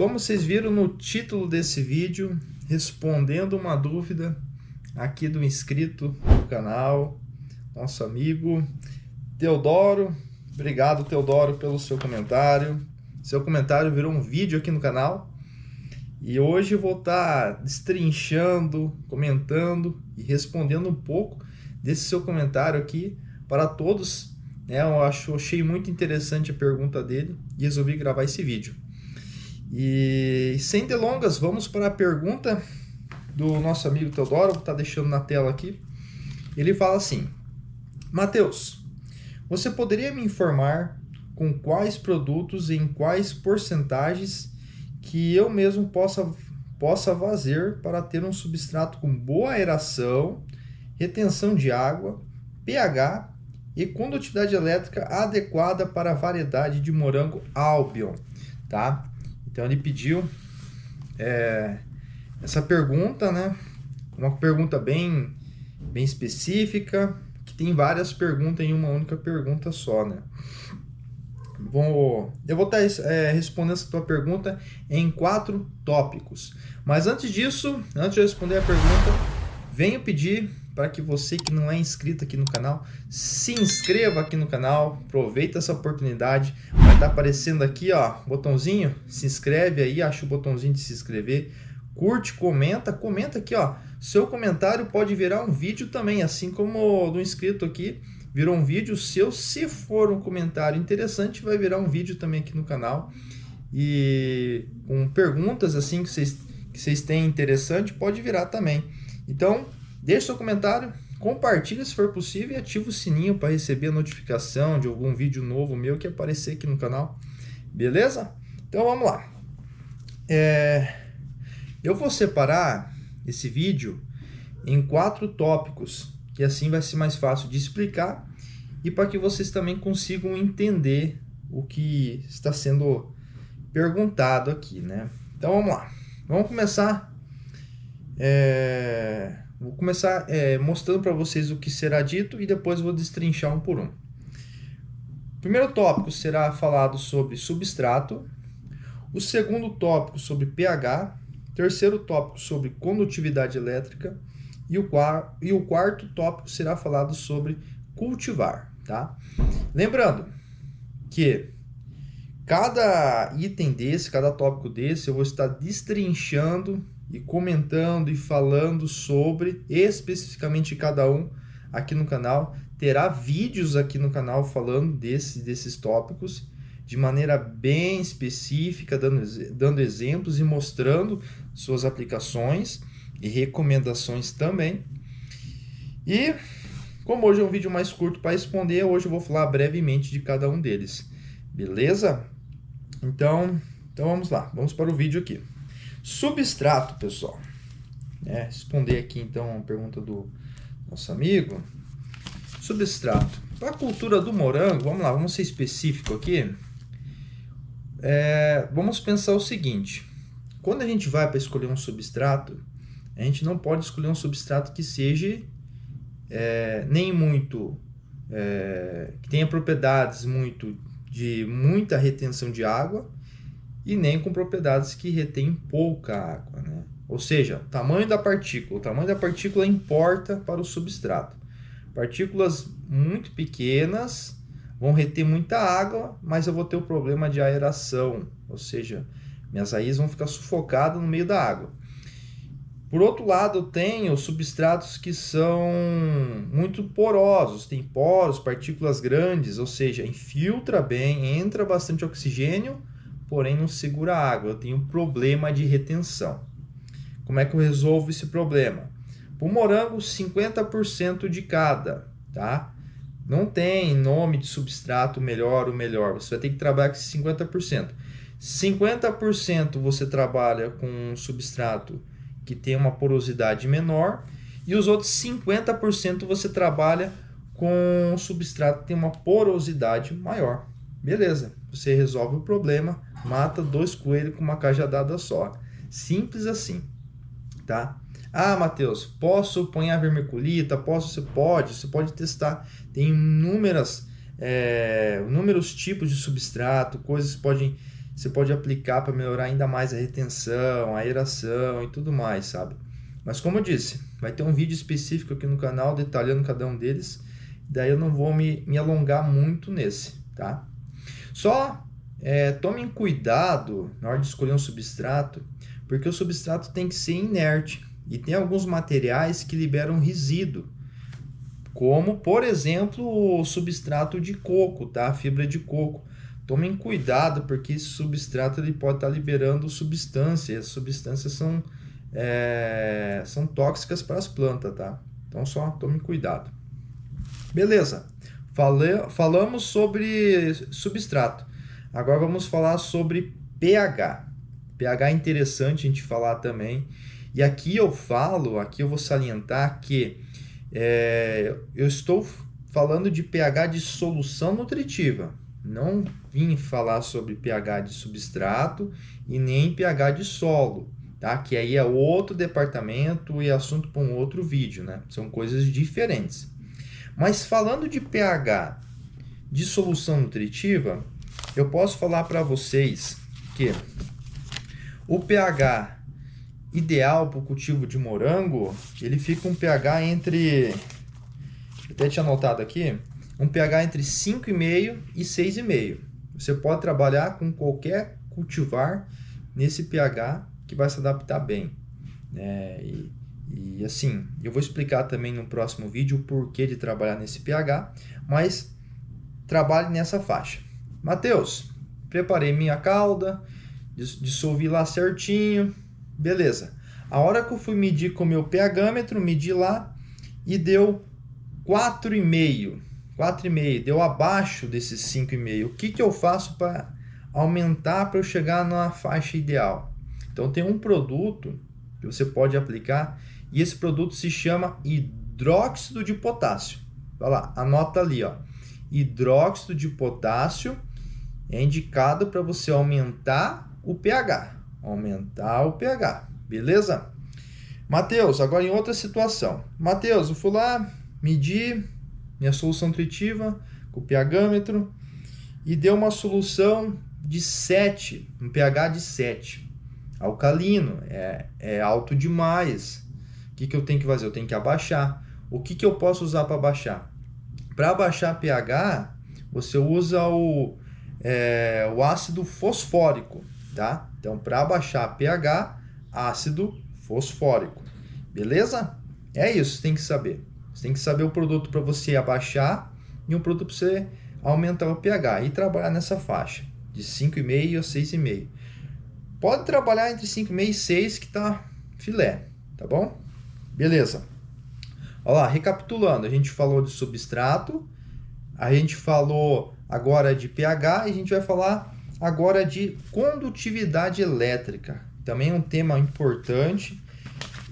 Como vocês viram no título desse vídeo, respondendo uma dúvida aqui do inscrito do canal, nosso amigo Teodoro. Obrigado, Teodoro, pelo seu comentário. Seu comentário virou um vídeo aqui no canal. E hoje eu vou estar destrinchando, comentando e respondendo um pouco desse seu comentário aqui para todos. Eu achei muito interessante a pergunta dele e resolvi gravar esse vídeo. E sem delongas, vamos para a pergunta do nosso amigo Teodoro. Vou estar deixando na tela aqui. Ele fala assim: Matheus, você poderia me informar com quais produtos e em quais porcentagens que eu mesmo possa fazer para ter um substrato com boa aeração, retenção de água, pH e condutividade elétrica adequada para a variedade de morango Albion, tá? Então ele pediu essa pergunta, né? Uma pergunta bem específica, que tem várias perguntas em uma única pergunta só, né? Eu vou estar respondendo essa tua pergunta em 4 tópicos. Mas antes disso, antes de eu responder a pergunta, venho pedir para que você que não é inscrito aqui no canal, se inscreva aqui no canal, aproveita essa oportunidade, vai estar aparecendo aqui, ó, botãozinho, se inscreve aí, acha o botãozinho de se inscrever, curte, comenta aqui, ó, seu comentário pode virar um vídeo também, assim como o do inscrito aqui, virou um vídeo seu, se for um comentário interessante, vai virar um vídeo também aqui no canal, e com perguntas assim que vocês têm interessante, pode virar também. Então, deixe seu comentário, compartilhe se for possível e ative o sininho para receber a notificação de algum vídeo novo meu que aparecer aqui no canal. Beleza? Então vamos lá. Eu vou separar esse vídeo em 4 tópicos, que assim vai ser mais fácil de explicar e para que vocês também consigam entender o que está sendo perguntado aqui, né? Então vamos lá. Vamos começar. Vou começar mostrando para vocês o que será dito e depois vou destrinchar um por um. O primeiro tópico será falado sobre substrato, o segundo tópico sobre pH, o terceiro tópico sobre condutividade elétrica e o quarto tópico será falado sobre cultivar, tá? Lembrando que cada item desse, cada tópico desse, eu vou estar destrinchando e comentando e falando sobre especificamente cada um aqui no canal. Terá vídeos aqui no canal falando desses tópicos de maneira bem específica, dando exemplos e mostrando suas aplicações e recomendações também. E como hoje é um vídeo mais curto para responder, hoje eu vou falar brevemente de cada um deles. Beleza? Então vamos lá, vamos para o vídeo aqui. Substrato, pessoal. Responder aqui então a pergunta do nosso amigo. Substrato. Para a cultura do morango, vamos lá, vamos ser específico aqui. Vamos pensar o seguinte: quando a gente vai para escolher um substrato, a gente não pode escolher um substrato que seja nem muito que tenha propriedades de muita retenção de água e nem com propriedades que retêm pouca água, né? Ou seja, o tamanho da partícula importa para o substrato. Partículas muito pequenas vão reter muita água, mas eu vou ter o problema de aeração, ou seja, minhas raízes vão ficar sufocadas no meio da água. Por outro lado, eu tenho substratos que são muito porosos, tem poros, partículas grandes, ou seja, infiltra bem, entra bastante oxigênio, porém não segura a água, eu tenho um problema de retenção. Como é que eu resolvo esse problema? Para o morango, 50% de cada, tá? Não tem nome de substrato melhor ou melhor, você vai ter que trabalhar com esse 50%. 50% você trabalha com um substrato que tem uma porosidade menor e os outros 50% você trabalha com um substrato que tem uma porosidade maior. Beleza, você resolve o problema, mata 2 coelhos com uma cajadada só. Simples assim, tá? Ah, Matheus, posso pôr a vermiculita? Você pode testar. Tem inúmeros tipos de substrato, coisas que podem você pode aplicar para melhorar ainda mais a retenção, a aeração e tudo mais, sabe? Mas como eu disse, vai ter um vídeo específico aqui no canal detalhando cada um deles, daí eu não vou me alongar muito nesse, tá? Só tomem cuidado na hora de escolher um substrato, porque o substrato tem que ser inerte e tem alguns materiais que liberam resíduo, como, por exemplo, o substrato de coco, tá? A fibra de coco. Tomem cuidado, porque esse substrato ele pode estar liberando substâncias, e as substâncias são tóxicas para as plantas, tá? Então só tomem cuidado. Beleza, falamos sobre substrato. Agora vamos falar sobre pH. pH é interessante a gente falar também. E aqui eu vou salientar que eu estou falando de pH de solução nutritiva. Não vim falar sobre pH de substrato e nem pH de solo, tá? Que aí é outro departamento e assunto para um outro vídeo, né? São coisas diferentes. Mas falando de pH de solução nutritiva, eu posso falar para vocês que o pH ideal para o cultivo de morango, ele fica um pH entre, eu até tinha anotado aqui, um pH entre 5,5 e 6,5. Você pode trabalhar com qualquer cultivar nesse pH que vai se adaptar bem. E assim, eu vou explicar também no próximo vídeo o porquê de trabalhar nesse pH, mas trabalhe nessa faixa. Matheus, preparei minha calda, dissolvi lá certinho, beleza. A hora que eu fui medir com o meu pHmetro, medi lá e deu 4,5, deu abaixo desses 5,5. O que eu faço para aumentar para eu chegar na faixa ideal? Então tem um produto que você pode aplicar e esse produto se chama hidróxido de potássio. Vai lá, anota ali, ó. Hidróxido de potássio é indicado para você aumentar o pH. Beleza? Matheus, agora em outra situação. Matheus, eu fui lá, medi minha solução nutritiva com o pHmetro e deu uma solução de 7, um pH de 7. Alcalino, é alto demais. O que eu tenho que fazer? Eu tenho que abaixar. O que eu posso usar para abaixar? Para abaixar pH, você usa o ácido fosfórico, tá? Então, para abaixar pH, ácido fosfórico. Beleza? É isso, você tem que saber. Você tem que saber o produto para você abaixar e um produto para você aumentar o pH e trabalhar nessa faixa de 5,5 a 6,5. Pode trabalhar entre 5,5 e 6 que tá filé, tá bom? Beleza. Olha lá, recapitulando, a gente falou de substrato, a gente falou agora de pH e a gente vai falar agora de condutividade elétrica. Também é um tema importante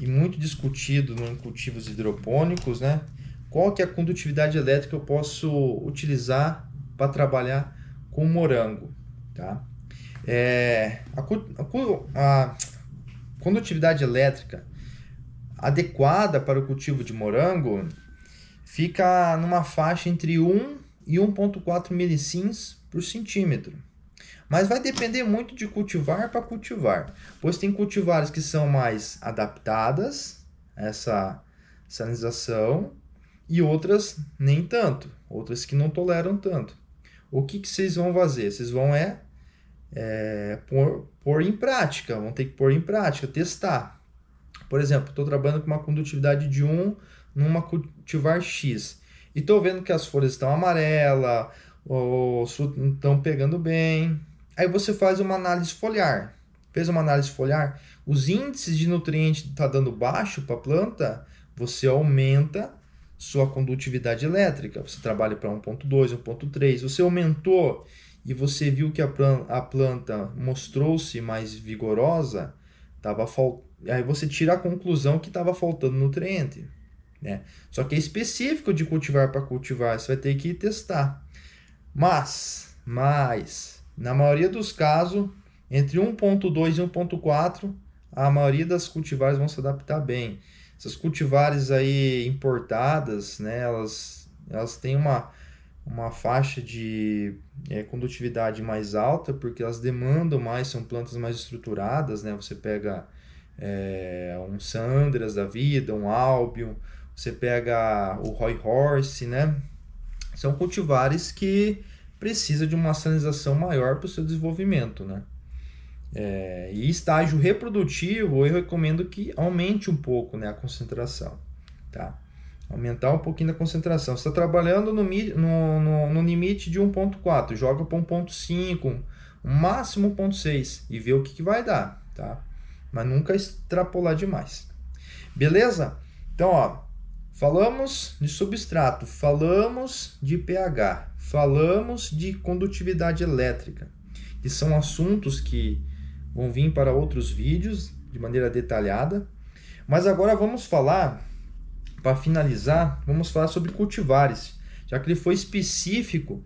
e muito discutido em cultivos hidropônicos, né? Qual que é a condutividade elétrica que eu posso utilizar para trabalhar com morango, tá? A condutividade elétrica adequada para o cultivo de morango fica numa faixa entre 1 e 1,4 milisims por centímetro. Mas vai depender muito de cultivar para cultivar, pois tem cultivares que são mais adaptadas a essa salinização e outras nem tanto, outras que não toleram tanto. O que vocês vão fazer? Vocês vão pôr em prática, vão ter que pôr em prática, testar. Por exemplo, estou trabalhando com uma condutividade de 1 numa cultivar X e estou vendo que as folhas estão amarelas, os frutos não estão pegando bem. Aí você faz uma análise foliar. Fez uma análise foliar, os índices de nutrientes estão dando baixo para a planta, você aumenta sua condutividade elétrica. Você trabalha para 1,2, 1,3. Você aumentou e você viu que a planta mostrou-se mais vigorosa, aí você tira a conclusão que estava faltando nutriente, né? Só que é específico de cultivar para cultivar, você vai ter que testar. Mas na maioria dos casos, entre 1,2 e 1,4, a maioria das cultivares vão se adaptar bem. Essas cultivares aí importadas, né, elas têm uma faixa de condutividade mais alta, porque elas demandam mais, são plantas mais estruturadas, né? Você pega um Sandras da vida, um Albion, você pega o Roy Horse, né? São cultivares que precisam de uma salinização maior para o seu desenvolvimento, né? E estágio reprodutivo, eu recomendo que aumente um pouco, né, a concentração, tá? Aumentar um pouquinho da concentração. Você está trabalhando no limite de 1.4, joga para 1.5, máximo 1.6 e vê o que vai dar, tá? Mas nunca extrapolar demais. Beleza? Então, ó, falamos de substrato, falamos de pH, falamos de condutividade elétrica, que são assuntos que vão vir para outros vídeos de maneira detalhada. Mas agora vamos falar, para finalizar, vamos falar sobre cultivares, já que ele foi específico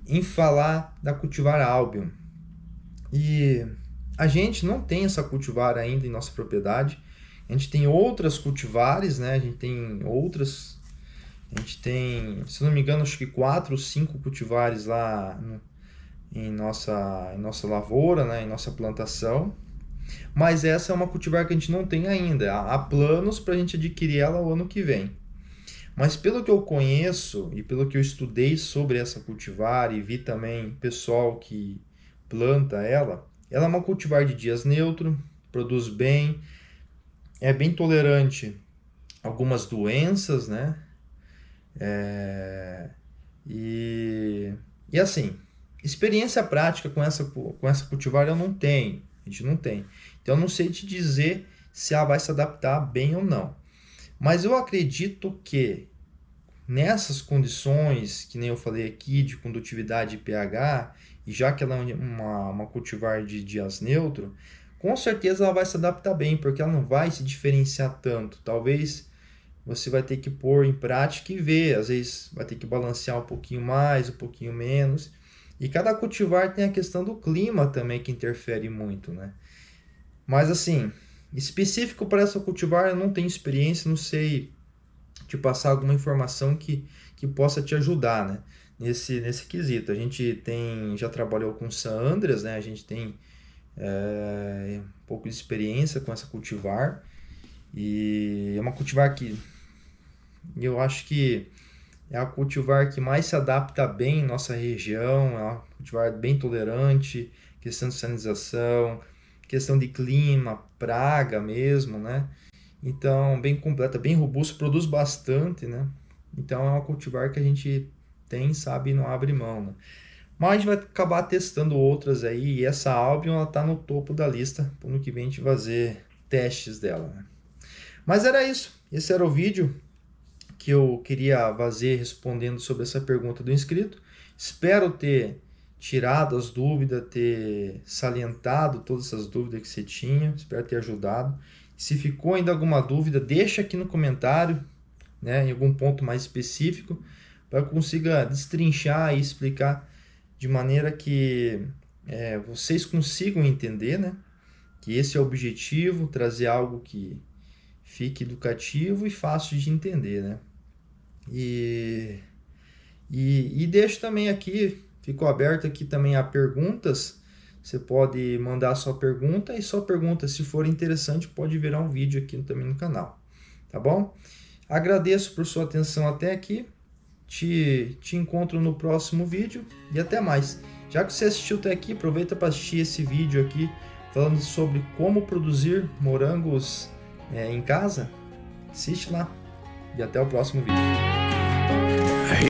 em falar da cultivar Albion. E a gente não tem essa cultivar ainda em nossa propriedade. A gente tem outras cultivares, né? A gente tem, se não me engano, acho que 4 ou 5 cultivares lá em nossa lavoura, né? Em nossa plantação. Mas essa é uma cultivar que a gente não tem ainda. Há planos para a gente adquirir ela o ano que vem. Mas pelo que eu conheço e pelo que eu estudei sobre essa cultivar e vi também pessoal que planta ela é uma cultivar de dias neutro, produz bem, é bem tolerante a algumas doenças, né? E assim, experiência prática com essa cultivar eu não tenho. A gente não tem. Então eu não sei te dizer se ela vai se adaptar bem ou não. Mas eu acredito que nessas condições, que nem eu falei aqui, de condutividade e pH, e já que ela é uma cultivar de dias neutro, com certeza ela vai se adaptar bem, porque ela não vai se diferenciar tanto. Talvez você vai ter que pôr em prática e ver, às vezes vai ter que balancear um pouquinho mais, um pouquinho menos. E cada cultivar tem a questão do clima também que interfere muito, né? Mas assim, específico para essa cultivar eu não tenho experiência, não sei te passar alguma informação que possa te ajudar, né? Nesse quesito. A gente já trabalhou com Sandras, né? A gente tem um pouco de experiência com essa cultivar. E é uma cultivar que eu acho que é a cultivar que mais se adapta bem em nossa região, é uma cultivar bem tolerante, questão de salinização, questão de clima, praga mesmo, né? Então, bem completa, bem robusta, produz bastante, né? Então, é uma cultivar que a gente tem, sabe, e não abre mão, né? Mas a gente vai acabar testando outras aí, e essa Albion, ela tá no topo da lista, para o ano que vem a gente fazer testes dela, né? Mas era isso, esse era o vídeo que eu queria fazer respondendo sobre essa pergunta do inscrito. Espero ter tirado as dúvidas, ter salientado todas essas dúvidas que você tinha, espero ter ajudado. Se ficou ainda alguma dúvida, deixa aqui no comentário, né, em algum ponto mais específico, para que eu consiga destrinchar e explicar de maneira que vocês consigam entender, né, que esse é o objetivo, trazer algo que fique educativo e fácil de entender, né? E deixo também aqui, ficou aberto aqui também a perguntas. Você pode mandar a sua pergunta e sua pergunta, se for interessante, pode virar um vídeo aqui também no canal, tá bom? Agradeço por sua atenção até aqui, te encontro no próximo vídeo e até mais. Já que você assistiu até aqui, aproveita para assistir esse vídeo aqui falando sobre como produzir morangos em casa. Assiste lá e até o próximo vídeo.